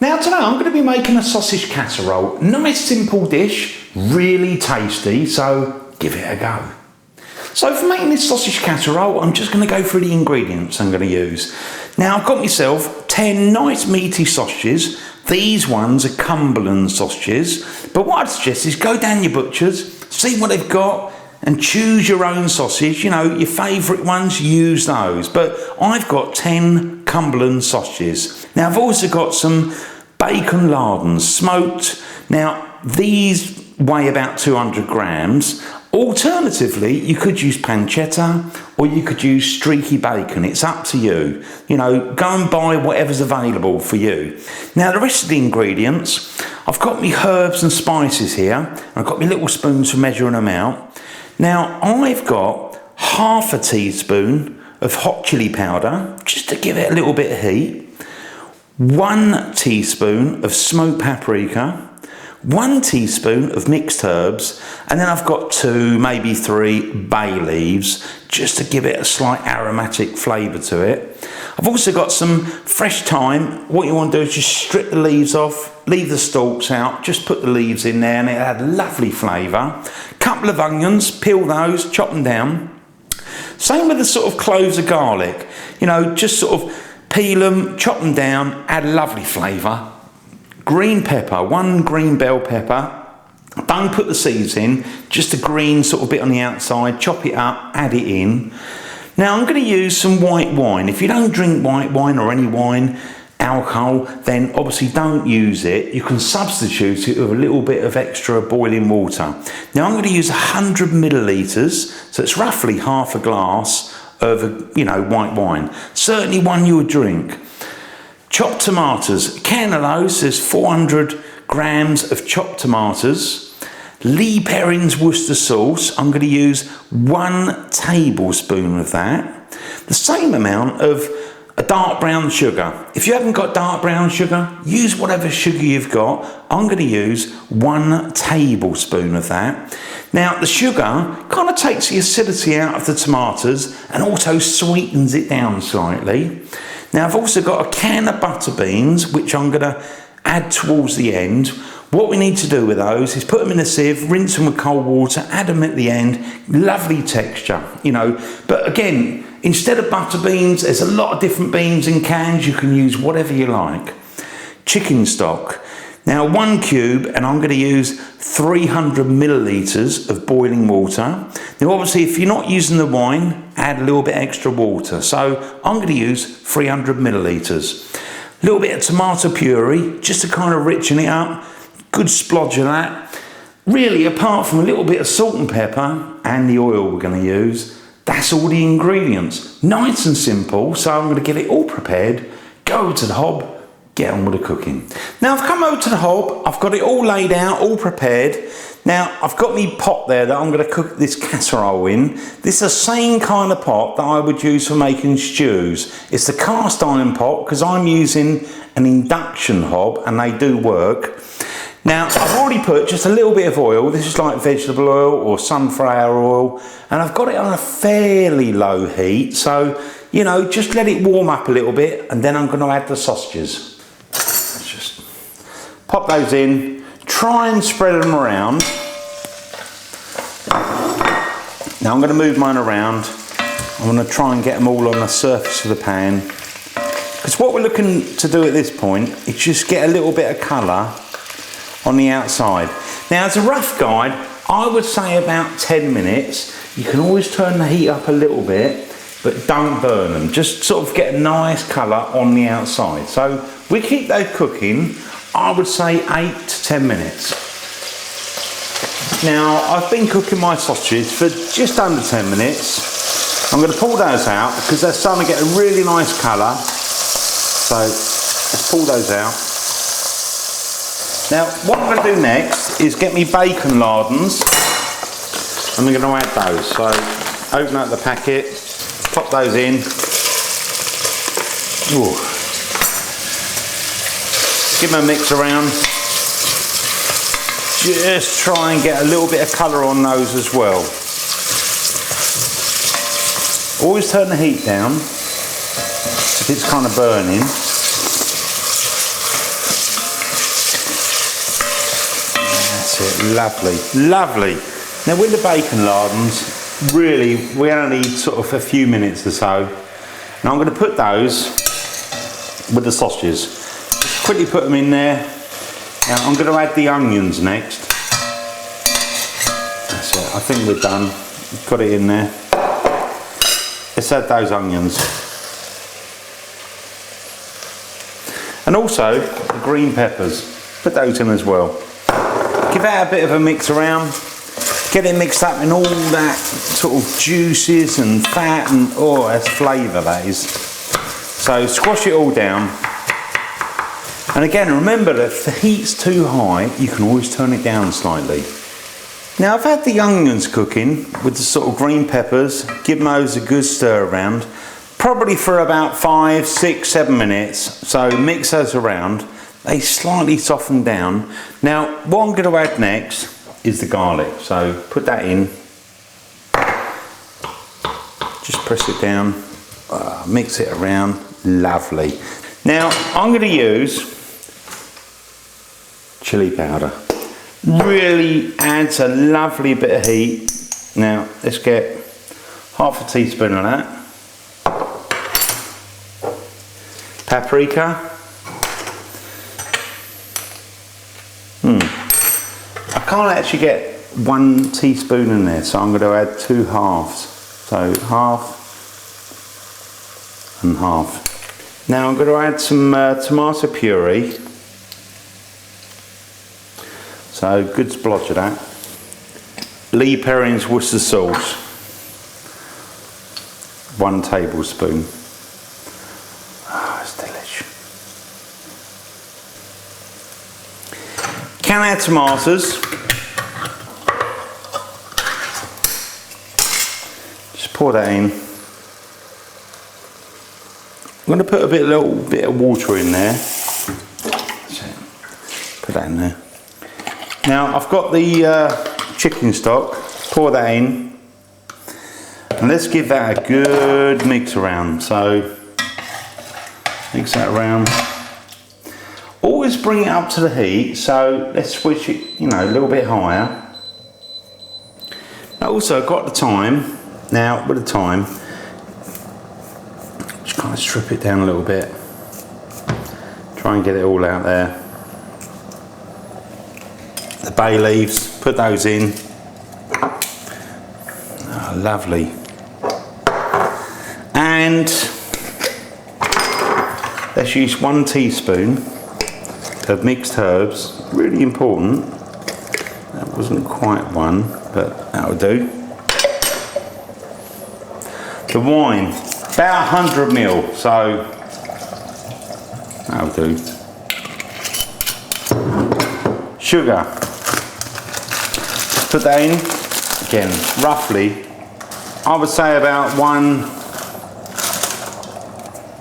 Now today I'm going to be making a sausage casserole. Nice simple dish, really tasty, so give it a go. So for making this sausage casserole, I'm just going to go through the ingredients I'm going to use. Now I've got myself 10 nice meaty sausages. These ones are Cumberland sausages, but what I'd suggest is go down your butchers, see what they've got, and choose your own sausage. You know, your favourite ones, use those. But I've got 10 Cumberland sausages. Now I've also got some bacon lardons, smoked. Now these weigh about 200 grams. Alternatively, you could use pancetta or you could use streaky bacon. It's up to you. You know, go and buy whatever's available for you. Now the rest of the ingredients, I've got my herbs and spices here. I've got my little spoons for measuring them out. Now I've got half a teaspoon of hot chili powder, just to give it a little bit of heat. 1 teaspoon of smoked paprika. 1 teaspoon of mixed herbs, and then I've got 2, maybe 3 bay leaves, just to give it a slight aromatic flavour to it. I've also got some fresh thyme. What you want to do is just strip the leaves off, leave the stalks out, just put the leaves in there and it'll add lovely flavour. Couple of onions, peel those, chop them down. Same with the sort of cloves of garlic, you know, just sort of peel them, chop them down, add lovely flavour. Green pepper, 1 green bell pepper. Don't put the seeds in, just a green sort of bit on the outside. Chop it up, add it in. Now I'm going to use some white wine. If you don't drink white wine or any wine, alcohol, then obviously don't use it. You can substitute it with a little bit of extra boiling water. Now I'm going to use 100 millilitres, so it's roughly half a glass of, you know, white wine. Certainly one you would drink. Chopped tomatoes, a can of those, there's 400 grams of chopped tomatoes. Lee Perrins Worcester sauce, I'm going to use 1 tablespoon of that. The same amount of a dark brown sugar. If you haven't got dark brown sugar, use whatever sugar you've got. I'm going to use 1 tablespoon of that. Now the sugar kind of takes the acidity out of the tomatoes and also sweetens it down slightly. Now I've also got a can of butter beans, which I'm going to add towards the end. What we need to do with those is put them in a sieve, rinse them with cold water, add them at the end. Lovely texture, you know. But again, instead of butter beans, there's a lot of different beans in cans. You can use whatever you like. Chicken stock. Now 1 cube, and I'm going to use 300 millilitres of boiling water. Now obviously if you're not using the wine, add a little bit extra water. So I'm going to use 300 millilitres. A little bit of tomato puree, just to kind of richen it up. Good splodge of that. Really, apart from a little bit of salt and pepper and the oil we're going to use, that's all the ingredients. Nice and simple, so I'm going to get it all prepared, go to the hob, get on with the cooking. Now I've come over to the hob, I've got it all laid out, all prepared. Now I've got my pot there that I'm going to cook this casserole in. This is the same kind of pot that I would use for making stews. It's the cast iron pot because I'm using an induction hob and they do work. Now I've already put just a little bit of oil, this is like vegetable oil or sunflower oil, and I've got it on a fairly low heat, so you know, just let it warm up a little bit and then I'm going to add the sausages. Let's just pop those in, try and spread them around. Now I'm going to move mine around. I'm going to try and get them all on the surface of the pan, because what we're looking to do at this point is just get a little bit of colour on the outside. Now as a rough guide, I would say about 10 minutes. You can always turn the heat up a little bit, but don't burn them. Just sort of get a nice colour on the outside. So we keep those cooking, I would say 8 to 10 minutes. Now I've been cooking my sausages for just under 10 minutes. I'm going to pull those out because they're starting to get a really nice colour. So let's pull those out. Now what I'm going to do next is get me bacon lardons and I'm going to add those. So open up the packet, pop those in. Ooh. Give them a mix around. Just try and get a little bit of colour on those as well. Always turn the heat down if it's kind of burning. That's it, lovely, lovely. Now with the bacon lardons, really, we only need sort of a few minutes or so. Now I'm going to put those with the sausages. Just quickly put them in there. Now I'm going to add the onions next. That's it, I think we're done. Got it in there. Let's add those onions. And also the green peppers. Put those in as well. Give that a bit of a mix around. Get it mixed up in all that sort of juices and fat and oh, that's flavour that is. So squash it all down. And again, remember that if the heat's too high, you can always turn it down slightly. Now I've had the onions cooking with the sort of green peppers, give those a good stir around, probably for about 5, 6, 7 minutes. So mix those around, they slightly soften down. Now what I'm going to add next is the garlic. So put that in, just press it down, mix it around, lovely. Now I'm going to use chili powder. Really adds a lovely bit of heat. Now let's get half a teaspoon of that. Paprika. I can't actually get 1 teaspoon in there, so I'm going to add 2 halves. So half and half. Now I'm going to add some tomato puree. So good splodge of that. Lee Perrins Worcester sauce. 1 tablespoon. Oh, it's delicious. Can add tomatoes. Just pour that in. I'm going to put a little bit of water in there. Put that in there. Now I've got the chicken stock. Pour that in. And let's give that a good mix around. So mix that around. Always bring it up to the heat, so let's switch it, a little bit higher. I also got the thyme. Now with the thyme, just kind of strip it down a little bit. Try and get it all out there. The bay leaves, put those in. Oh, lovely. And let's use 1 teaspoon of mixed herbs. Really important. That wasn't quite 1, but that'll do. The wine, about 100 ml, so that'll do. Sugar. Put that in. Again, roughly, I would say about 1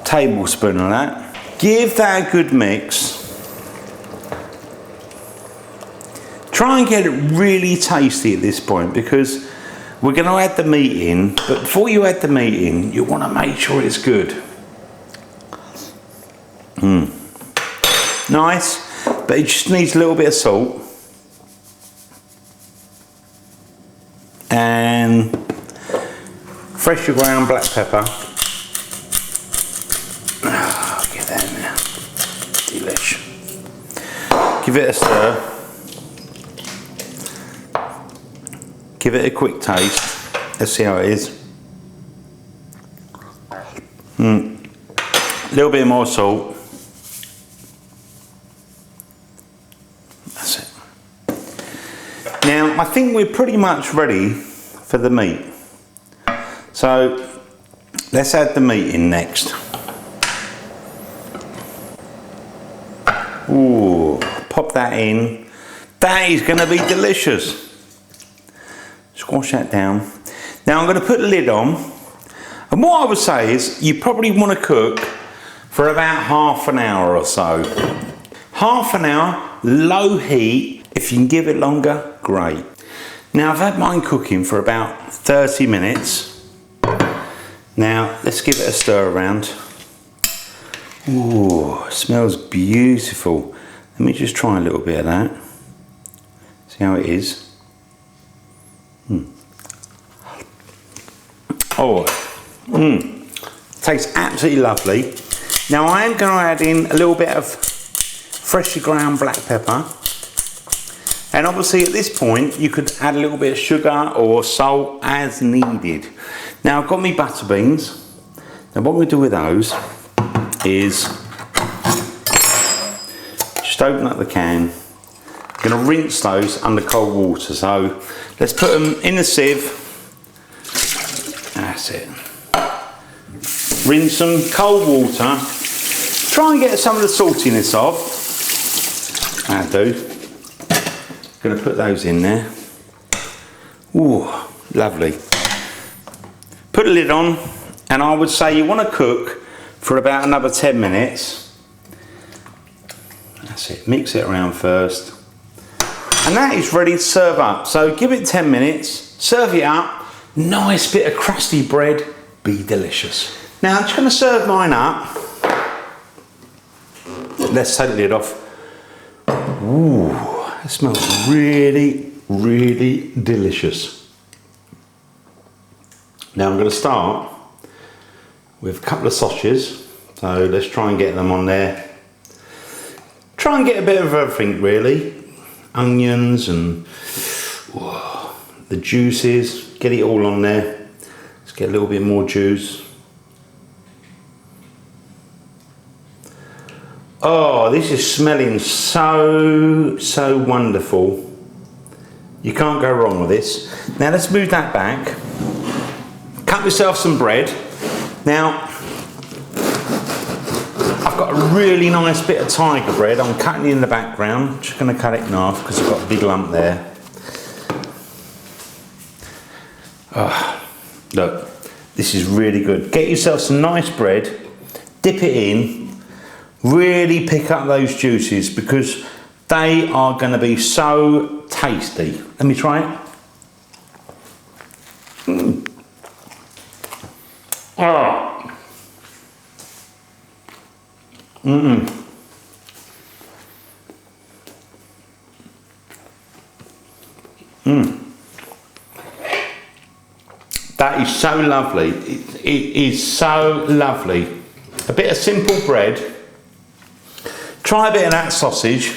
tablespoon of that. Give that a good mix. Try and get it really tasty at this point, because we're going to add the meat in, but before you add the meat in, you want to make sure it's good. Nice, but it just needs a little bit of salt. And freshly ground black pepper. Get that in there. Delish. Give it a stir. Give it a quick taste. Let's see how it is. A little bit more salt. That's it. Now I think we're pretty much ready for the meat. So let's add the meat in next. Ooh, pop that in. That is going to be delicious. Squash that down. Now I'm going to put the lid on, and what I would say is you probably want to cook for about half an hour or so. Half an hour, low heat. If you can give it longer, great. Now I've had mine cooking for about 30 minutes. Now let's give it a stir around. Ooh, it smells beautiful. Let me just try a little bit of that. See how it is? Oh, tastes absolutely lovely. Now I am going to add in a little bit of freshly ground black pepper. And obviously at this point you could add a little bit of sugar or salt as needed. Now I've got my butter beans. Now what we do with those is just open up the can. I'm going to rinse those under cold water. So let's put them in the sieve. That's it. Rinse them, cold water. Try and get some of the saltiness off. I do. Going to put those in there. Ooh, lovely. Put a lid on, and I would say you want to cook for about another 10 minutes. That's it. Mix it around first. And that is ready to serve up. So give it 10 minutes, serve it up. Nice bit of crusty bread, be delicious. Now I'm just going to serve mine up. Let's take the lid off. Ooh, it smells really, really delicious. Now I'm going to start with a couple of sausages. So let's try and get them on there. Try and get a bit of everything really. Onions and the juices. Get it all on there. Let's get a little bit more juice. Oh, this is smelling so wonderful. You can't go wrong with this. Now let's move that back. Cut myself some bread. Now, I've got a really nice bit of tiger bread. I'm cutting it in the background. I'm just going to cut it in half because I've got a big lump there. Oh, look, this is really good. Get yourself some nice bread, dip it in, really pick up those juices because they are going to be so tasty. Let me try it. Oh. That is so lovely. It is so lovely. A bit of simple bread. Try a bit of that sausage.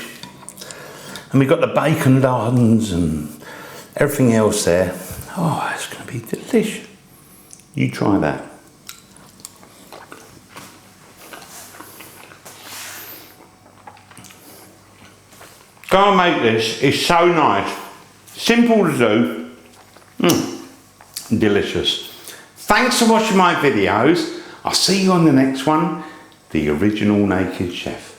And we've got the bacon lardons and everything else there. Oh, it's going to be delicious. You try that. Go and make this. It's so nice. Simple to do. Delicious. Thanks for watching my videos. I'll see you on the next one. The Original Naked Chef.